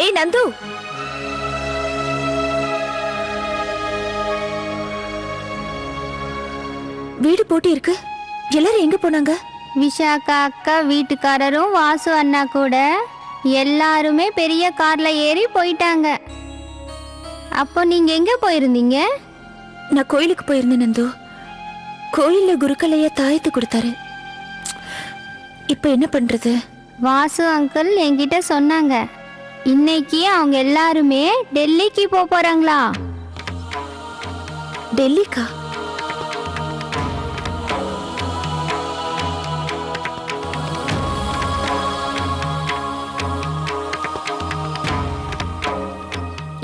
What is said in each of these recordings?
ஏய் நந்து, வீடு போட்டி இருக்கு. எல்லாரும் எங்க போனாங்க? விஷாக்கா அக்கா வீட்டுக்காரரும் வாசு அண்ணா கூட எல்லாருமே பெரிய கார்ல ஏறி போயிட்டாங்க. அப்போ நீங்க எங்க போயிருந்தீங்க? நான் கோயிலுக்கு போயிருந்தேன் நந்து. கோயில்ல குருக்களையா தாயத்து கொடுத்தாரு. இப்ப என்ன பண்றது? வாசு அங்கிள் என்கிட்ட சொன்னாங்க, இன்னைக்கு அவங்க எல்லாருமே டெல்லிக்கு போறாங்களா? டெல்லிக்கா?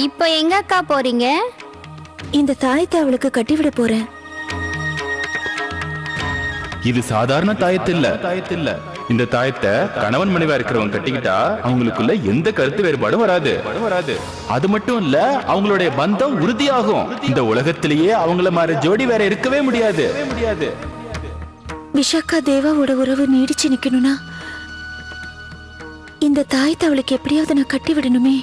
இப்போ எங்க அக்கா போறீங்க? இந்த தாயத்தை அவளுக்கு கட்டிவிட போறேன். இது சாதாரண தாயத்தில்ல. இந்த தாயத்தை கணவன் மனைவா இருக்கிறவங்க கட்டிக்கிட்டா அவங்களுக்குள்ள எந்த கருத்து வேறுபாடும் வராது. அது மட்டும் இல்ல, அவங்களுடைய பந்தம் உறுதியாகும். இந்த உலகத்திலேயே அவங்கள மாதிரி ஜோடி வேற இருக்கவே முடியாது. விஷாக்கா தேவாவோட உறவு நீடிச்சு நிக்கணும்னா இந்த தாயத்தை அவளுக்கு எப்படியாவது நான் கட்டி விடணுமே.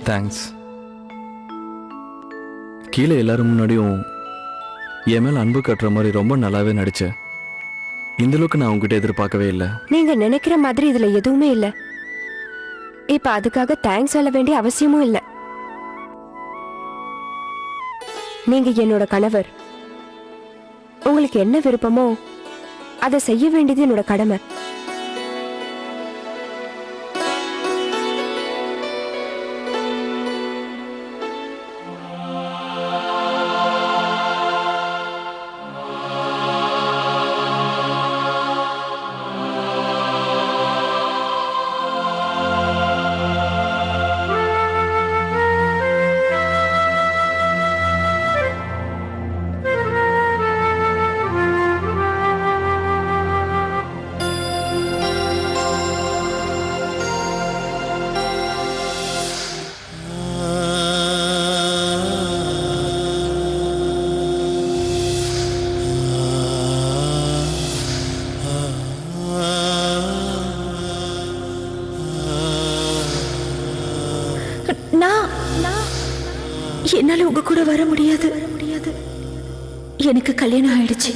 தேங்க்ஸ். கீழே எல்லாரும் முன்னாடியும் என் மேல அன்பு கட்டுற மாதிரி ரொம்ப நல்லாவே நடிச்ச. இந்த அளவுக்கு நான் உங்ககிட்ட எதிர்பார்க்கவே இல்லை. நீங்க நினைக்கிற மாதிரி இதுல எதுவுமே இல்ல. இப்ப அதுக்காக தேங்க்ஸ் சொல்ல வேண்டிய அவசியமும் இல்ல. நீங்க என்னோட கணவர். உங்களுக்கு என்ன விருப்பமோ அதை செய்ய வேண்டியது என்னோட கடமை. என்னால உங்க கூட வர முடியாது. எனக்கு கல்யாணம் ஆயிடுச்சு.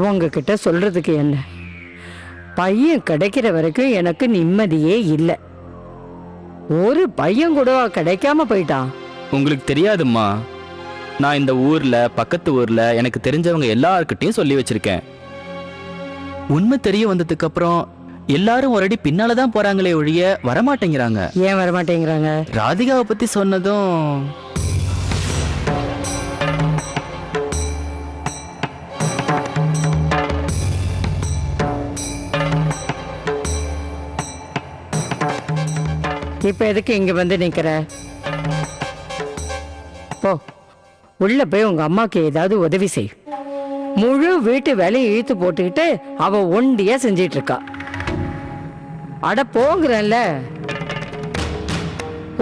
உங்ககிட்ட சொல்றதுக்கு என்ன, பையன் கிடைக்கிற வரைக்கும் எனக்கு நிம்மதியே இல்லை. ஒரு பையன் கூட கிடைக்காம போயிட்டான். உங்களுக்கு தெரியாதும்மா, நான் இந்த ஊர்ல பக்கத்து ஊர்ல எனக்கு தெரிஞ்சவங்க எல்லார்கிட்டையும் சொல்லி வச்சிருக்கேன். உண்மை தெரிய வந்ததுக்கு அப்புறம் எல்லாரும் ஒரு அடி பின்னாலதான் போறாங்களே ஒழிய வரமாட்டேங்கிறாங்க. ஏன் வரமாட்டேங்கிறாங்க? ராதிகாவை பத்தி சொன்னதும் இப்ப எதுக்கு இங்க வந்து நிக்கிற? போ, உள்ள போய் உங்க அம்மாக்கு ஏதாவது உதவி செய். முழு வீட்டு வேலையை இழுத்து போட்டுக்கிட்டு அவ ஒண்டியா செஞ்சிட்டு இருக்கா. அட போங்கிறல்ல,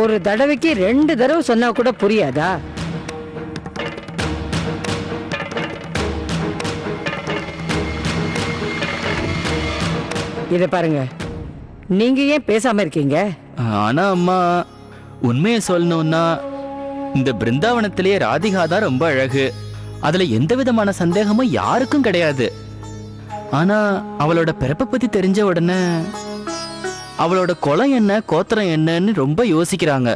ஒரு தடவைக்கு 2 தடவை சொன்னா கூட புரியாதா? இத பாருங்க, நீங்க ஏன் பேசாம இருக்கீங்க? ஆனா அம்மா, உண்மையை சொல்லணும்னா இந்த பிருந்தாவனத்திலேயே ராதிகா தான் ரொம்ப அழகு. அதுல எந்த விதமான சந்தேகமும் யாருக்கும் கிடையாது. ஆனா அவளோட பிறப்பை பத்தி தெரிஞ்ச உடனே அவளோட குலம் என்ன கோத்திரம் என்னன்னு ரொம்ப யோசிக்கிறாங்க.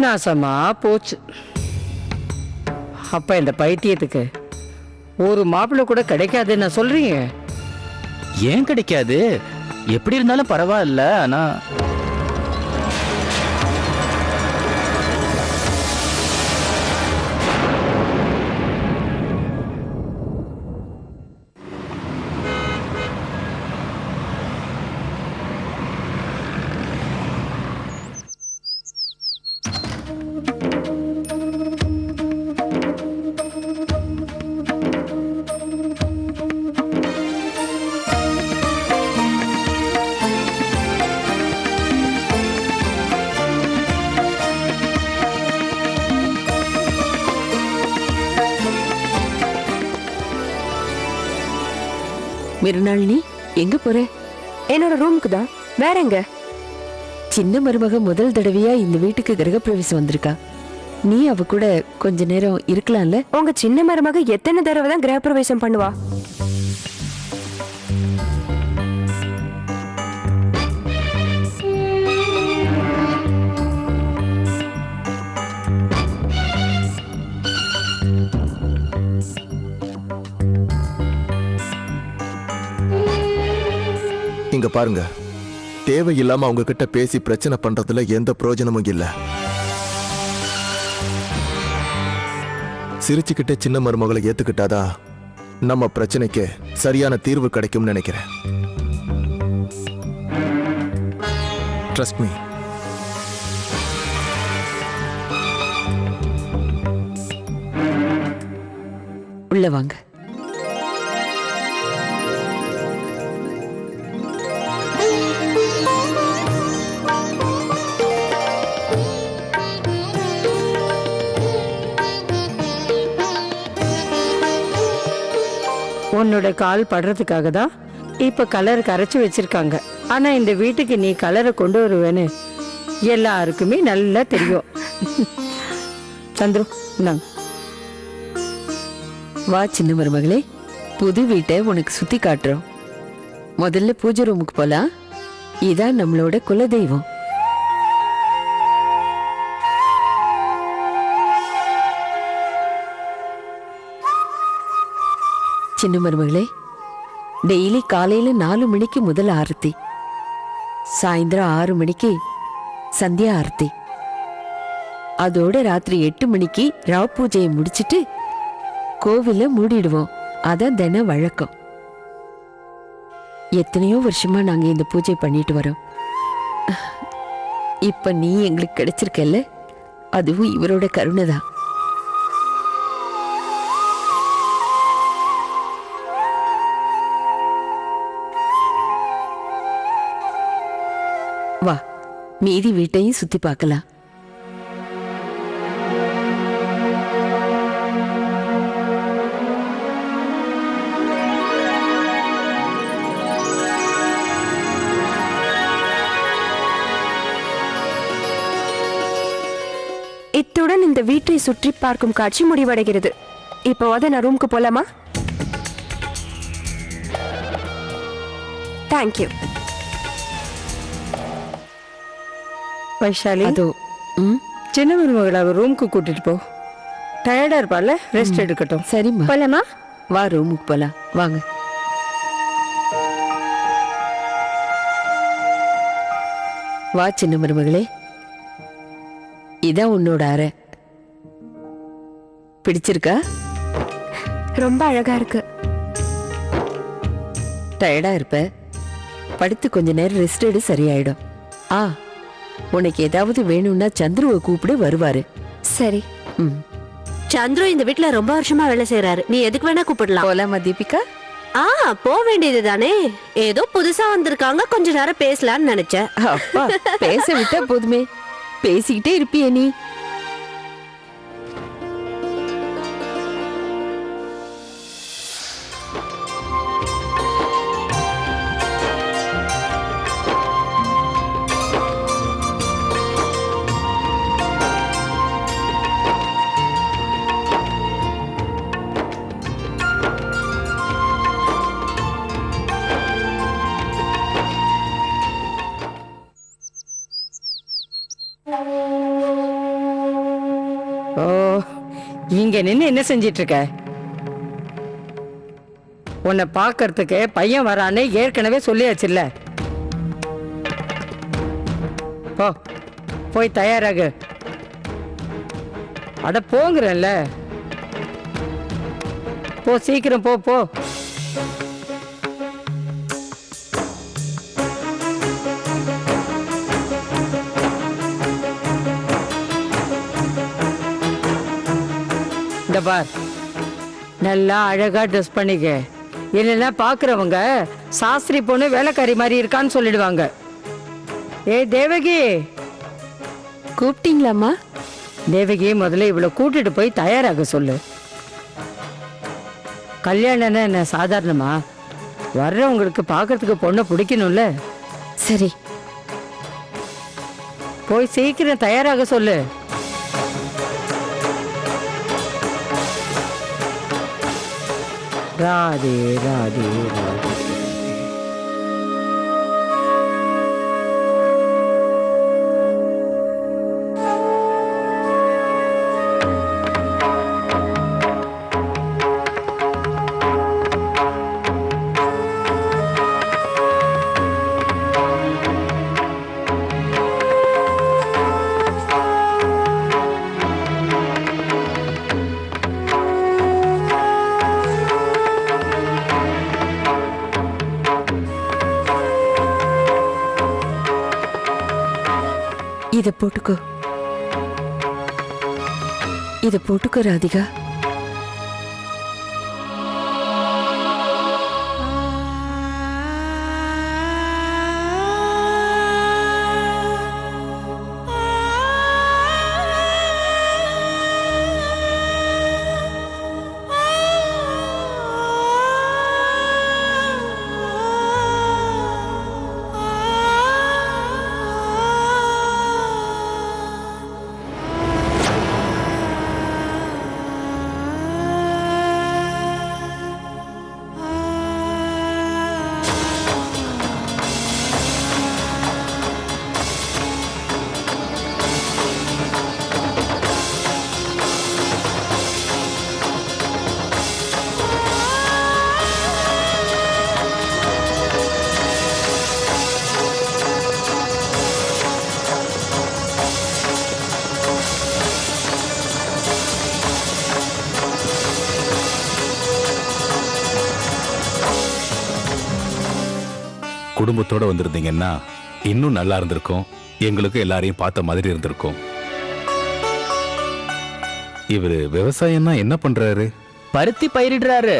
நாசமா போச்சு. அப்ப இந்த பைத்தியத்துக்கு ஒரு மாப்பிள்ளை கூட கிடைக்காதுன்னு சொல்றீங்க? ஏன் கிடைக்காது? எப்படி இருந்தாலும் பரவாயில்ல. ஆனா மிருநாளினி, எங்க போற? என்னோட ரூமுக்கு தான். வேற எங்க? சின்ன மருமக முதல் தடவையா இந்த வீட்டுக்கு கிரகப்பிரவேசம் வந்திருக்கா. நீ அவ கூட கொஞ்ச நேரம் இருக்கலாம்ல? உங்க சின்ன மருமக எத்தனை தடவை தான் கிரகப்பிரவேசம் பண்ணுவா? இங்க பாருங்க, தேவையில்லாம அவங்க கிட்ட பேசி பிரச்சனை பண்றதுல எந்த பிரயோஜனமும் இல்ல. சிரிச்சுக்கிட்டே சின்ன மருமகளை ஏத்துக்கிட்டாதான் நம்ம பிரச்சனைக்கு சரியான தீர்வு கிடைக்கும்னு நினைக்கிறேன். Trust me. உள்ள வாங்க. உன்னோட கால் படுறதுக்காக தான் இப்ப கலர் கரைச்சு வச்சிருக்காங்க. ஆனா இந்த வீட்டுக்கு நீ கலரை கொண்டு வருவேன்னு எல்லாருக்குமே நல்லா தெரியும். சந்துரு, நாங்க வா சின்ன மருமகளே, புது வீட்டை உனக்கு சுத்தி காட்டுறோம். முதல்ல பூஜை ரூமுக்கு போலாம். இதான் நம்மளோட குலதெய்வம். சின்ன மருமகளே, டெய்லி காலையில 4 மணிக்கு முதல் ஆரத்தி, சாயந்தரம் 6 மணிக்கு சந்தியா ஆரத்தி, அதோட ராத்திரி 8 மணிக்கு ராவ் பூஜையை முடிச்சிட்டு கோவில மூடிடுவோம். அதான் தின வழக்கம். எத்தனையோ வருஷமா நாங்க இந்த பூஜை பண்ணிட்டு வரோம். இப்ப நீ எங்களுக்கு கிடைச்சிருக்கல, அதுவும் இவரோட கருணைதான். வா, மீதி வீட்டையும் சுத்தி பார்க்கலாம். இத்துடன் இந்த வீட்டை சுற்றி பார்க்கும் காட்சி முடிவடைகிறது. இப்போவாத நான் ரூமுக்கு போலாமா? தேங்க்யூ. வைஷாலி, அதோ ம் சின்ன மருமகளை அவ ரூமுக்கு கூட்டிட்டு போ. டயர்டா இருப்பால, ரெஸ்ட் எடுக்கட்டும். சரிம்மா, போலாமா? வா ரூமுக்கு போலாம் வாங்க. வா சின்ன மருமகளே, இதான் உன்னோட அறை. பிடிச்சிருக்கா? ரொம்ப அழகா இருக்கு. டயர்டா இருப்ப, படுத்து கொஞ்ச நேரம் ரெஸ்ட் எடு, சரியாயிடும். ஆ, உனக்கு ஏதாவது வேணும்னா சந்துருவை கூப்பிடு, வருவாரு. சரி. ம், சந்துரு இந்த வீட்ல ரொம்ப வருஷமா வேலை செய்யறாரு. நீ எதுக்கு வேணா கூப்பிடலாம். போலாமா தீபிகா? போக வேண்டியது தானே. ஏதோ புதுசா வந்திருக்காங்க, கொஞ்ச நேரம் பேசலாம்னு நினைச்சேன். அப்பா, பேச விட்டா போதுமே, பேசிக்கிட்டே இருப்பியே நீ. ஓ, இங்க நின்னு என்ன செஞ்சிட்டு இருக்க? உன்னை பாக்கறதுக்கு பையன் வரான்னு ஏற்கனவே சொல்லியாச்சுல்ல. போ, போய் தயாராகு. அட போங்கிறல்ல, போ சீக்கிரம் போ போ. இந்த பார், நல்லா அழகா ட்ரெஸ் பண்ணிக்க. இல்லைன்னா பாக்குறவங்க சாஸ்திரி பொண்ணு வேலைக்காரி மாதிரி இருக்கான்னு சொல்லிடுவாங்க. ஏய் தேவகி, கூப்பிட்டீங்களாம்மா? தேவகி, முதல்ல இவளை கூட்டிட்டு போய் தயாராக சொல்லு. கல்யாணம்னா என்ன சாதாரணமா? வர்றவங்களுக்கு பாக்குறதுக்கு பொண்ணை பிடிக்கணும்ல. சரி, போய் சீக்கிரம் தயாராக சொல்லு. ராதே ராதே ராதே. இத போட்டுக்கோ, இத போட்டுக்கோ ராதிகா. குடும்பத்தோட வந்திருந்தீங்கன்னா இன்னும் நல்லா இருந்திருக்கும். எங்களுக்கு எல்லாரையும் பார்த்த மாதிரி இருந்திருக்கும். இவரு விவசாயம்னா என்ன பண்றாரு? பருத்தி பயிரிடுறாரு.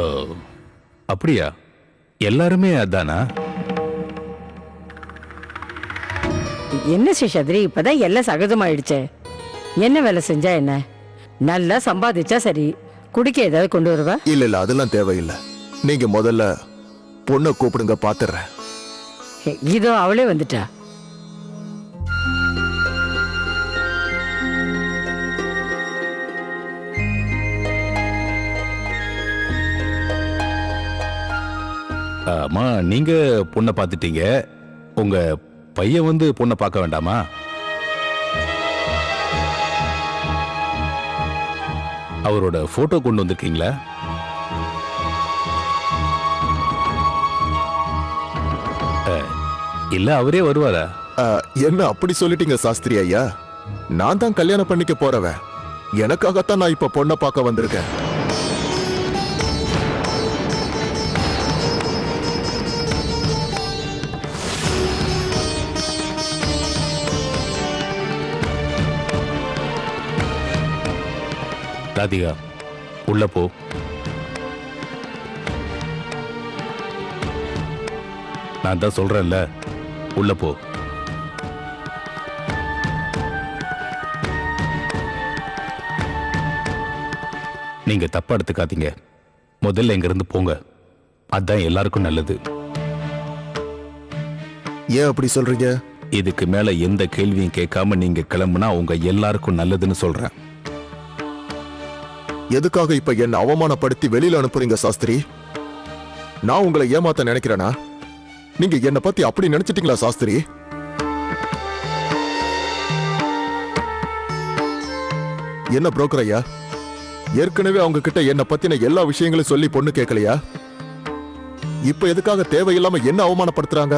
ஓ, அப்படியா? எல்லாருமே அதானா? என்ன சேஷாத்ரி, இப்பதான் எல்லாம் சகஜமாயிடுச்சே. என்ன வேலை செஞ்சா என்ன? நல்லா சம்பாதிச்சா சரி. குடிக்க ஏதாவது கொண்டு வருவா? இல்ல இல்ல, அதெல்லாம் தேவையில்லை. நீங்க முதல்ல பொண்ணை கூப்பிடுங்க, பாத்துறேன். இதோ அவளே வந்துட்டா. அம்மா நீங்க பொண்ணை பார்த்துட்டீங்க, உங்க பையன் வந்து பொண்ணை பார்க்க வேண்டாமா? அவரோட போட்டோ கொண்டு வந்திருக்கீங்களா? இல்ல அவரே வருவாரா? என்ன அப்படி சொல்லிட்டீங்க சாஸ்திரி ஐயா? நான் தான் கல்யாணம் பண்ணிக்க போறவன். எனக்காகத்தான் நான் இப்ப பொண்ணை பார்க்க வந்திருக்கேன். ராதிகா உள்ள போ. நான் தான் சொல்றேன்ல, உள்ள போ. நீங்க தப்பா எடுத்துக்காதீங்க. முதல்ல இங்க இருந்து போங்க, அதான் எல்லாருக்கும் நல்லது. ஏன் அப்படி சொல்றீங்க? இதுக்கு மேல எந்த கேள்வியும் கேட்காம நீங்க கிளம்புனா உங்க எல்லாருக்கும் நல்லதுன்னு சொல்றேன். எதுக்காக இப்ப என்ன அவமானப்படுத்தி வெளியில அனுப்புறீங்க சாஸ்திரி? நான் உங்களை ஏமாத்த நினைக்கிறேனா? நீங்க என்ன பத்தி அப்படி நினைச்சிட்டீங்களா சாஸ்திரி? என்ன புரோக்கர் ஐயா, ஏற்கனவே அவங்க கிட்ட என்ன பத்தின எல்லா விஷயங்களையும் சொல்லி பொண்ணு கேட்கலையா? இப்ப எதுக்காக தேவையில்லாம என்ன அவமானப்படுத்துறாங்க?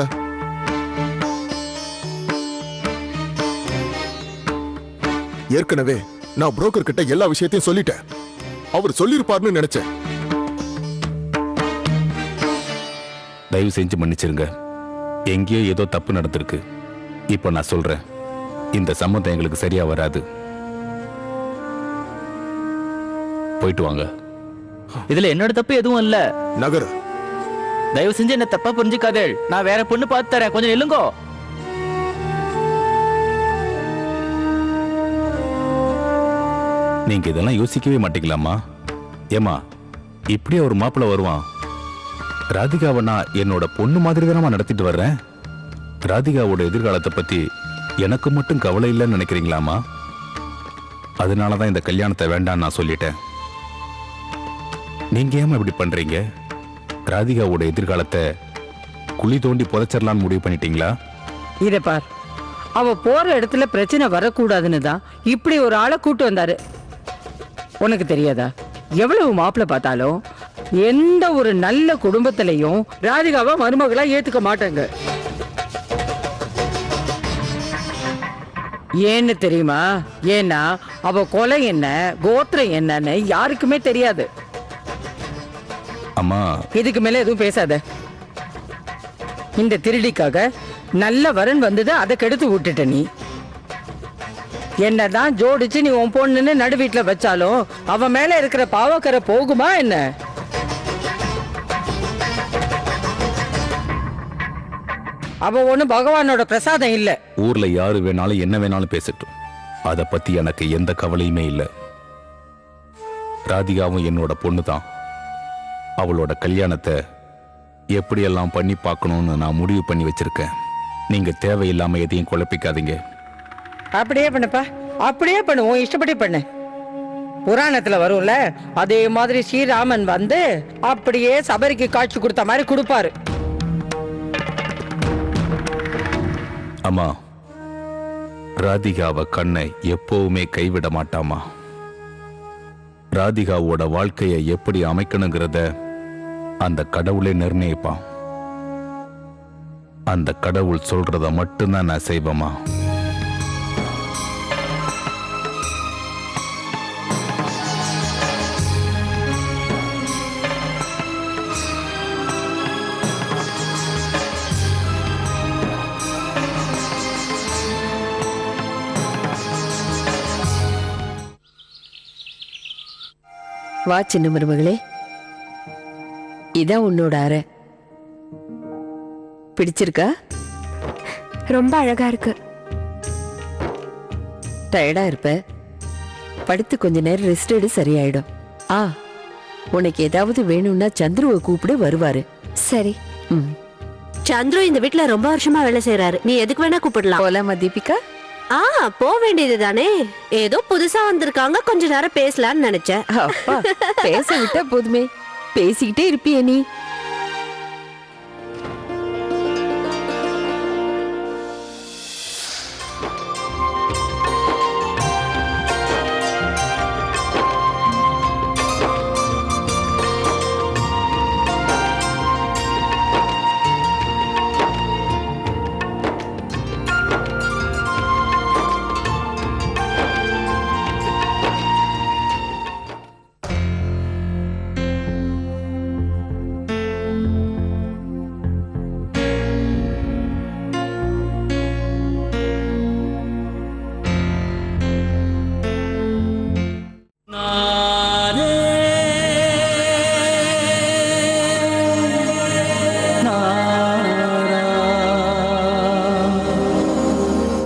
ஏற்கனவே நான் புரோக்கர் கிட்ட எல்லா விஷயத்தையும் சொல்லிட்டேன். அவர் சொல்லிருப்பார்னு நினைச்சேன். தயவு செஞ்சு மன்னிச்சிருங்க. எங்கேயோ ஏதோ தப்பு நடந்திருக்கு. இப்ப நான் சொல்றேன், இந்த சம்மந்தம் எங்களுக்கு சரியா வராது. போயிட்டு வாங்க. இதுல என்னோட தப்பு எதுவும் இல்ல. நகர். தயவு செஞ்சு என்ன தப்பா புரிஞ்சுக்காதே. நான் வேற பொண்ணு பார்த்து தரேன், கொஞ்சம் நில்லுங்கோ. நீங்க இதெல்லாம் யோசிக்கவே மாட்டீங்களாமா? ஏமா இப்படி ஒரு மாப்பிள்ள வருவான்? ராதிகாவை நான் என்னோட பொண்ணு மாதிரி தானமா நடத்திட்டு வர்றேன். ராதிகாவோட எதிர்காலத்தை பத்தி எனக்கு மட்டும் கவலை இல்லைன்னு நினைக்கிறீங்களாமா? அதனாலதான் இந்த கல்யாணத்தை வேண்டான்னு நான் சொல்லிட்டேன். நீங்க ஏமா இப்படி பண்றீங்க? ராதிகாவோட எதிர்காலத்தை குழி தோண்டி புதைச்சிடலான்னு முடிவு பண்ணிட்டீங்களா? இத பார், அவ போற இடத்துல பிரச்சனை வரக்கூடாதுன்னு தான் இப்படி ஒரு ஆளை கூட்டு வந்தாரு. உனக்கு தெரியாதா? எவ்வளவு மாப்பிள்ள பார்த்தாலும் எந்த ஒரு நல்ல குடும்பத்திலையும் ராதிகாவை மருமகளா ஏத்துக்க மாட்டாங்க. ஏன்னு தெரியுமா? ஏன்னா அவ கொலை என்ன, கோத்திரம் என்னன்னு யாருக்குமே தெரியாது. அம்மா, இதுக்கு மேல எதுவும் பேசாத. இந்த திருடிக்காக நல்ல வரன் வந்தது, அதை கெடுத்து விட்டுட்ட நீ. என்னதான் ஜோடிச்சு நீ உன் பொண்ணுன்னு நடு வீட்டுல வச்சாலும் அவன் மேல இருக்கிற பாவக்கரை போகுமா என்ன? அவ ஒண்ணு பகவானோட பிரசாதம் இல்ல. ஊர்ல யாரு வேணாலும் என்ன வேணாலும் பேசட்டும், அத பத்தி எனக்கு எந்த கவலையுமே இல்ல. ராதிகாவும் என்னோட பொண்ணுதான். அவளோட கல்யாணத்தை எப்படியெல்லாம் பண்ணி பார்க்கணும்னு நான் முடிவு பண்ணி வச்சிருக்கேன். நீங்க தேவையில்லாம எதையும் குழப்பிக்காதீங்க. அப்படியே பண்ணுப்பா, அப்படியே பண்ணு, உன் இஷ்டப்படி பண்ணு. புராணத்துல வரும்ல, அதே மாதிரி ஸ்ரீராமன் வந்து அப்படியே சபரிக்கு காட்சி கொடுத்த மாதிரி கொடுப்பாரு. அம்மா, ராதிகாவ கண்ணை எப்பவுமே கைவிட மாட்டாமா. ராதிகாவோட வாழ்க்கையை எப்படி அமைக்கணுங்கிறத அந்த கடவுளே நிர்ணயிப்பான். அந்த கடவுள் சொல்றத மட்டும்தான் நான் செய்வேமா. வா சின்ன மருமகளே, இதான் உன்னோட அறை. பிடிச்சிருக்கா? ரொம்ப அழகா இருக்கு. டயர்டா இருப்ப, படுத்து கொஞ்ச நேரம் ரெஸ்ட் எடு, சரியாயிடும். உனக்கு ஏதாவது வேணும்னா சந்துருவை கூப்பிடு, வருவாரு. சரி. சந்துரு இந்த வீட்டுல ரொம்ப வருஷமா வேலை செய்யறாரு. நீ எதுக்கு வேணா கூப்பிடலாம். போலாமா தீபிகா? போக வேண்டியது தானே. ஏதோ புதுசா வந்திருக்காங்க, கொஞ்ச நேரம் பேசலாம்னு நினைச்சேன். அப்பா, பேச விட்டா போதுமே, பேசிக்கிட்டே இருப்பியே நீ.